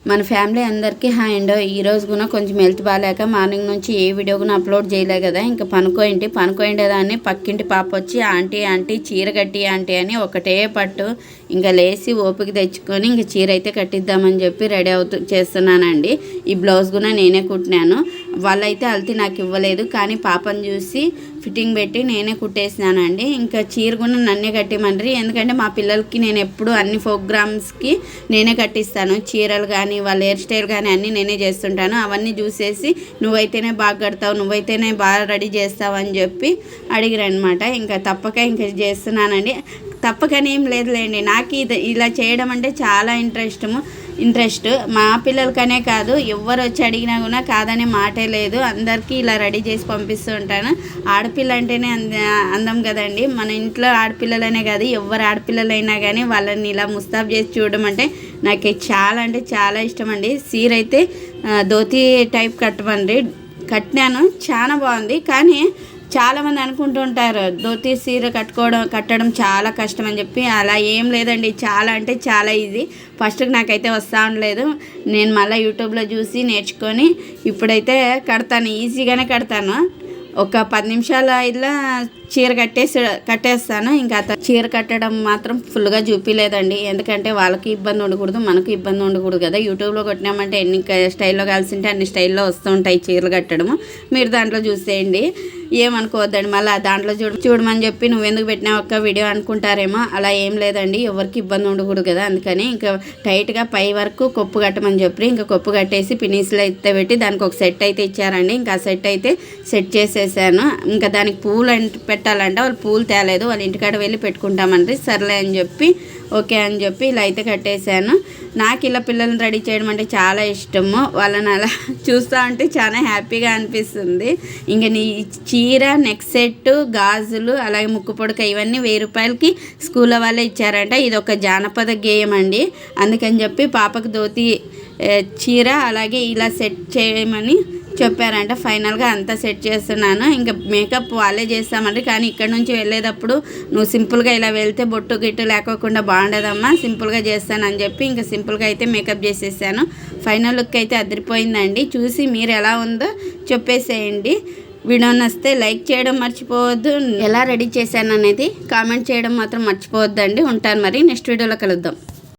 మన ఫ్యామిలీ అందరికీ హాయ్ అండి. ఈరోజు కూడా కొంచెం హెల్త్ బాగాలేక మార్నింగ్ నుంచి ఏ వీడియో కూడా అప్లోడ్ చేయలే కదా. ఇంకా పనుకోండేదాన్ని పక్కింటి పాప వచ్చి ఆంటీ చీర కట్టి ఆంటీ అని ఒకటే పట్టు. ఇంకా లేచి ఓపిక తెచ్చుకొని ఇంక చీర అయితే కట్టిద్దామని చెప్పి రెడీ చేస్తున్నానండి. ఈ బ్లౌజ్ కూడా నేనే కుట్టినాను. వాళ్ళైతే అల్తి నాకు ఇవ్వలేదు, కానీ పాపను చూసి ఫిట్టింగ్ పెట్టి నేనే కుట్టేసినానండి. ఇంకా చీర కూడా నన్నే కట్టిమండ్రి, ఎందుకంటే మా పిల్లలకి నేను ఎప్పుడు అన్ని ప్రోగ్రామ్స్కి నేనే కట్టిస్తాను. చీరలు కానీ వాళ్ళ హెయిర్ స్టైల్ కానీ అన్నీ నేనే చేస్తుంటాను. అవన్నీ చూసేసి నువ్వైతేనే బాగా కడతావు, నువ్వైతేనే బాగా రెడీ చేస్తావు అని చెప్పి అడిగిరనమాట. ఇంకా తప్పక ఇంకా చేస్తున్నానండి. తప్పకని ఏం లేదులేండి, నాకు ఇలా చేయడం అంటే చాలా ఇంట్రెస్ట్. మా పిల్లలకనే కాదు, ఎవరు వచ్చి అడిగినా కూడా కాదనే మాటే లేదు. అందరికీ ఇలా రెడీ చేసి పంపిస్తూ ఉంటాను. ఆడపిల్ల అంటేనే అందం కదండి. మన ఇంట్లో ఆడపిల్లలనే కాదు, ఎవరు ఆడపిల్లలైనా కానీ వాళ్ళని ఇలా ముస్తాబ్ చేసి చూడడం అంటే నాకు చాలా అంటే చాలా ఇష్టం అండి. చీర అయితే ధోతి టైప్ కట్టినాను, చాలా బాగుంది. కానీ చాలామంది అనుకుంటుంటారు ధోతి చీర కట్టడం చాలా కష్టం అని చెప్పి. అలా ఏం లేదండి, చాలా అంటే చాలా ఈజీ. ఫస్ట్కి నాకైతే వస్తూ ఉండలేదు, నేను మళ్ళీ యూట్యూబ్లో చూసి నేర్చుకొని ఇప్పుడైతే కడతాను, ఈజీగానే కడతాను. ఒక 10 నిమిషాల ఇలా చీర కట్టేస్తాను. ఇంకా చీర కట్టడం మాత్రం ఫుల్గా చూపించలేదండి, ఎందుకంటే వాళ్ళకి ఇబ్బంది ఉండకూడదు, మనకు ఇబ్బంది ఉండకూడదు కదా. యూట్యూబ్లో కొట్టినామంటే ఎన్ని స్టైల్లో కావాల్సింటే అన్ని స్టైల్లో వస్తూ ఉంటాయి చీరలు కట్టడము. మీరు దాంట్లో చూసేయండి, ఏమనుకోవద్దండి. మళ్ళీ దాంట్లో చూడమని చెప్పి నువ్వెందుకు పెట్టినావు ఒక్క వీడియో అనుకుంటారేమో. అలా ఏం లేదండి, ఎవరికి ఇబ్బంది ఉండకూడదు కదా, అందుకని ఇంకా టైట్గా పై వరకు కొప్పు కట్టమని చెప్పి ఇంకా కొప్పు కట్టేసి పినీసులు అయితే పెట్టి దానికి ఒక సెట్ అయితే ఇచ్చారండి. ఇంకా ఆ సెట్ అయితే సెట్ చేసేసాను. ఇంకా దానికి పూలు పెట్టాలంటే వాళ్ళు పూలు తేలేదు, వాళ్ళ ఇంటికాడ వెళ్ళి పెట్టుకుంటామంటే సర్లే అని చెప్పి ఓకే అని చెప్పి ఇలా అయితే కట్టేశాను. నాకు ఇలా పిల్లల్ని రెడీ చేయడం అంటే చాలా ఇష్టము. వాళ్ళని అలా చూస్తూ ఉంటే చాలా హ్యాపీగా అనిపిస్తుంది. ఇంకా నీ చీర, నెక్ సెట్, గాజులు, అలాగే ముక్కు పొడక ఇవన్నీ 1000 రూపాయలకి స్కూల్లో వాళ్ళే ఇచ్చారంట. ఇది ఒక జానపద గేయం అండి, అందుకని చెప్పి పాపకు ధోతి చీర అలాగే ఇలా సెట్ చేయమని చెప్పారంట. ఫైనల్గా అంతా సెట్ చేస్తున్నాను. ఇంకా మేకప్ వాళ్ళే చేస్తామండి, కానీ ఇక్కడ నుంచి వెళ్ళేటప్పుడు నువ్వు సింపుల్గా ఇలా వెళ్తే బొట్టు గిట్టు లేకోకుండా బాగుండదమ్మా, సింపుల్గా చేస్తానని చెప్పి ఇంకా సింపుల్గా అయితే మేకప్ చేసేసాను. ఫైనల్ లుక్ అయితే అదిరిపోయిందండి. చూసి మీరు ఎలా ఉందో చెప్పేసేయండి. వీడియో నచ్చితే లైక్ చేయడం మర్చిపోవద్దు. ఎలా రెడీ చేశాను అనేది కామెంట్ చేయడం మాత్రం మర్చిపోవద్దండి. ఉంటాను మరి, నెక్స్ట్ వీడియోలో కలుద్దాం.